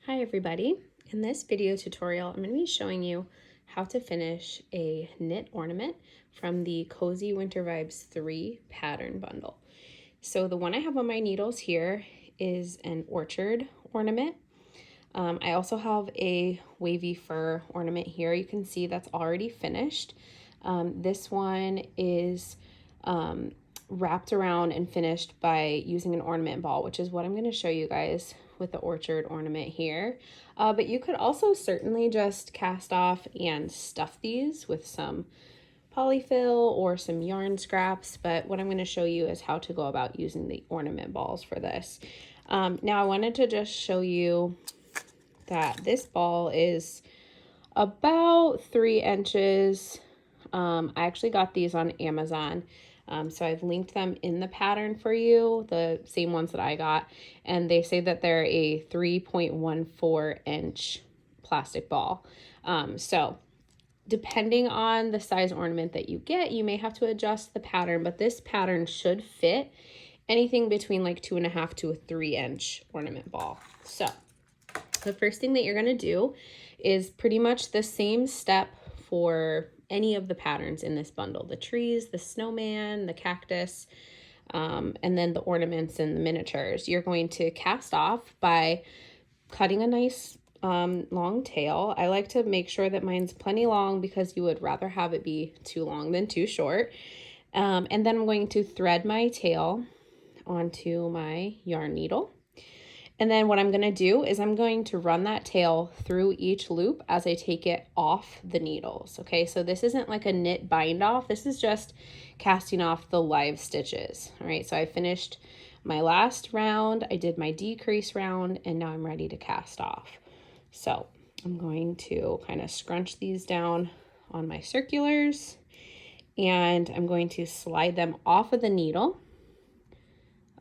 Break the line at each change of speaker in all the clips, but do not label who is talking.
Hi everybody. In this video tutorial, I'm going to be showing you how to finish a knit ornament from the Cozy Winter Vibes 3 pattern bundle. So the one I have on my needles here is an orchard ornament. I also have a wavy fur ornament here. You can see that's already finished. This one is wrapped around and finished by using an ornament ball, which is what I'm going to show you guys with the orchard ornament here. But you could also certainly just cast off and stuff these with some polyfill or some yarn scraps, but what I'm going to show you is how to go about using the ornament balls for this. Now I wanted to just show you that this ball is about 3 inches. I actually got these on Amazon. So I've linked them in the pattern for you, the same ones that I got, and they say that they're a 3.14 inch plastic ball. So depending on the size ornament that you get, you may have to adjust the pattern, but this pattern should fit anything between like 2.5 to a 3 inch ornament ball. So the first thing that you're going to do is pretty much the same step for any of the patterns in this bundle: the trees, the snowman, the cactus, and then the ornaments and the miniatures. You're going to cast off by cutting a nice long tail. I like to make sure that mine's plenty long because you would rather have it be too long than too short. And then I'm going to thread my tail onto my yarn needle. And then what I'm going to do is I'm going to run that tail through each loop as I take it off the needles. Okay, so this isn't like a knit bind off. This is just casting off the live stitches. All right, so I finished my last round. I did my decrease round, and now I'm ready to cast off. So I'm going to kind of scrunch these down on my circulars, and I'm going to slide them off of the needle,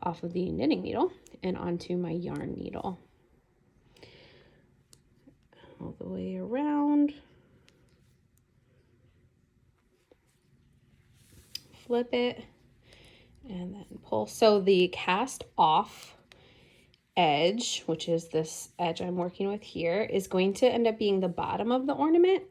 off of the knitting needle, and onto my yarn needle. All the way around. Flip it and then pull. So the cast off edge, which is this edge I'm working with here, is going to end up being the bottom of the ornament.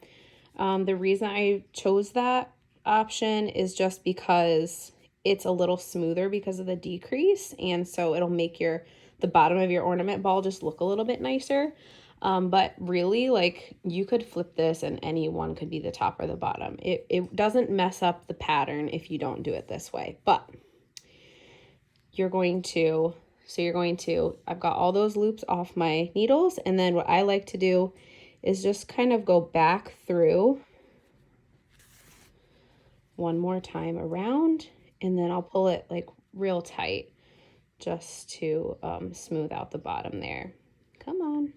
The reason I chose that option is just because it's a little smoother because of the decrease, and so it'll make the bottom of your ornament ball just look a little bit nicer. But really, like, you could flip this and any one could be the top or the bottom. It doesn't mess up the pattern if you don't do it this way. But I've got all those loops off my needles, and then what I like to do is just kind of go back through one more time around, and then I'll pull it like real tight just to smooth out the bottom there. Come on.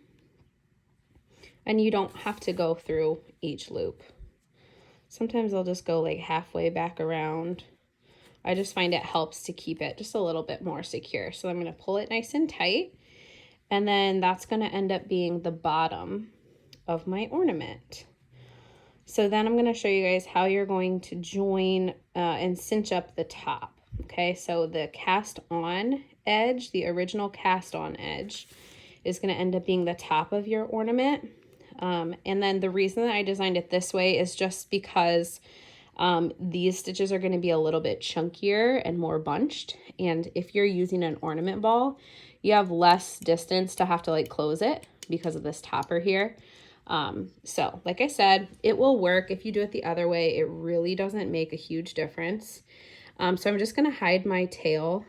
And you don't have to go through each loop. Sometimes I'll just go like halfway back around. I just find it helps to keep it just a little bit more secure. So I'm going to pull it nice and tight, and then that's going to end up being the bottom of my ornament. So then I'm going to show you guys how you're going to join and cinch up the top. Okay, so the cast on edge, the original cast on edge, is going to end up being the top of your ornament. And then the reason that I designed it this way is just because these stitches are going to be a little bit chunkier and more bunched. And if you're using an ornament ball, you have less distance to have to like close it because of this topper here. So like I said, it will work. If you do it the other way, it really doesn't make a huge difference. So I'm just going to hide my tail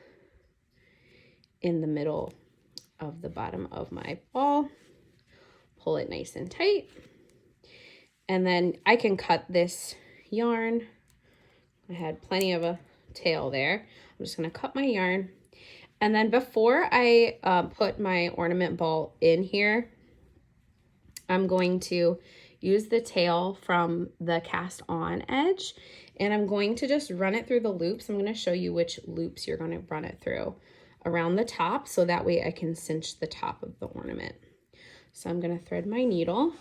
in the middle of the bottom of my ball, pull it nice and tight, and then I can cut this yarn. I had plenty of a tail there. I'm just going to cut my yarn, and then before I put my ornament ball in here, I'm going to use the tail from the cast on edge, and I'm going to just run it through the loops. I'm going to show you which loops you're going to run it through around the top, so that way I can cinch the top of the ornament. So I'm going to thread my needle,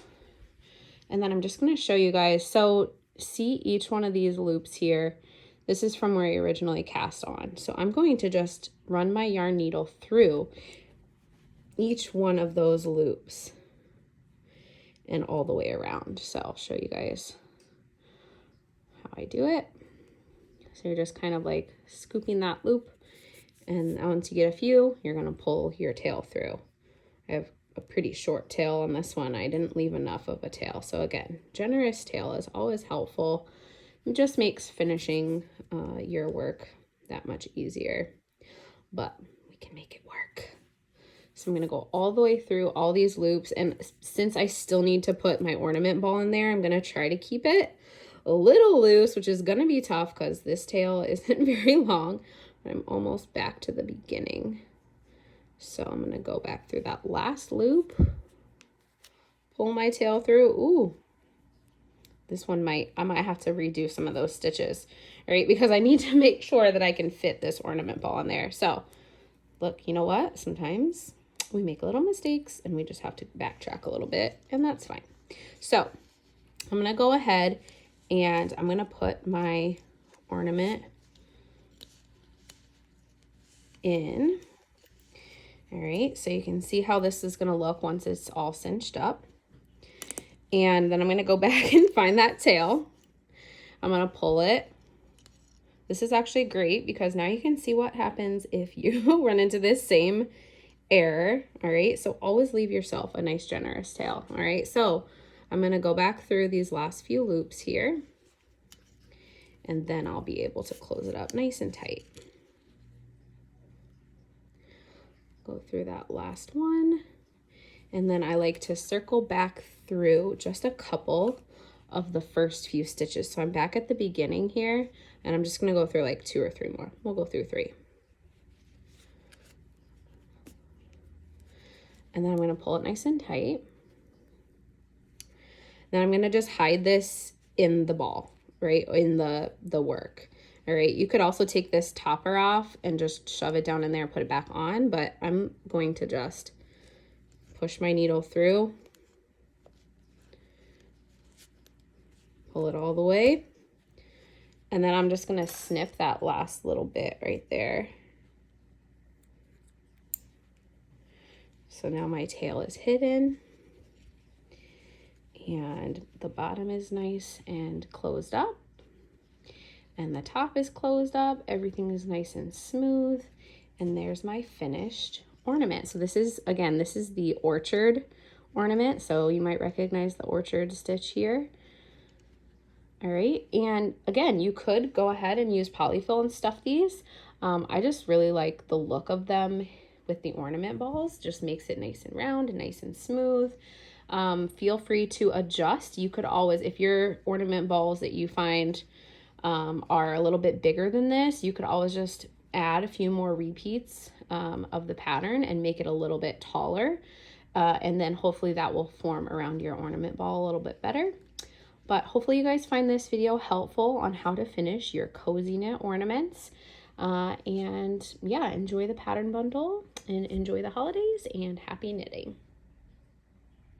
and then I'm just going to show you guys. So see each one of these loops here. This is from where I originally cast on. So I'm going to just run my yarn needle through, each one of those loops and all the way around. So I'll show you guys how I do it. So you're just kind of like scooping that loop, and once you get a few, you're gonna pull your tail through. I have a pretty short tail on this one. I didn't leave enough of a tail. So again, generous tail is always helpful. It just makes finishing your work that much easier, but we can make it work. So I'm gonna go all the way through all these loops, and since I still need to put my ornament ball in there, I'm gonna try to keep it a little loose, which is gonna be tough because this tail isn't very long. I'm almost back to the beginning. So I'm gonna go back through that last loop, pull my tail through. Ooh, this one I might have to redo some of those stitches, all right? Because I need to make sure that I can fit this ornament ball in there. So look, you know what? Sometimes we make little mistakes and we just have to backtrack a little bit, and that's fine. So I'm gonna go ahead and I'm gonna put my ornament in. All right, so you can see how this is gonna look once it's all cinched up. And then I'm gonna go back and find that tail. I'm gonna pull it. This is actually great because now you can see what happens if you run into this same error. All right, so always leave yourself a nice generous tail. All right, so I'm gonna go back through these last few loops here, and then I'll be able to close it up nice and tight. Go through that last one, and then I like to circle back through just a couple of the first few stitches. So I'm back at the beginning here, and I'm just gonna go through like 2 or 3 more. We'll go through 3. And then I'm gonna pull it nice and tight. Then I'm gonna just hide this in the ball, right, in the work. All right, you could also take this topper off and just shove it down in there and put it back on, but I'm going to just push my needle through, pull it all the way, and then I'm just gonna snip that last little bit right there. So now my tail is hidden, and the bottom is nice and closed up, and the top is closed up. Everything is nice and smooth, and there's my finished ornament. So this is, again, this is the orchard ornament, so you might recognize the orchard stitch here. All right, and again, you could go ahead and use polyfill and stuff these. I just really like the look of them with the ornament balls. Just makes it nice and round and nice and smooth. Feel free to adjust. You could always, if your ornament balls that you find are a little bit bigger than this, you could always just add a few more repeats of the pattern and make it a little bit taller. And then hopefully that will form around your ornament ball a little bit better. But hopefully you guys find this video helpful on how to finish your cozy knit ornaments. And yeah, enjoy the pattern bundle and enjoy the holidays, and happy knitting.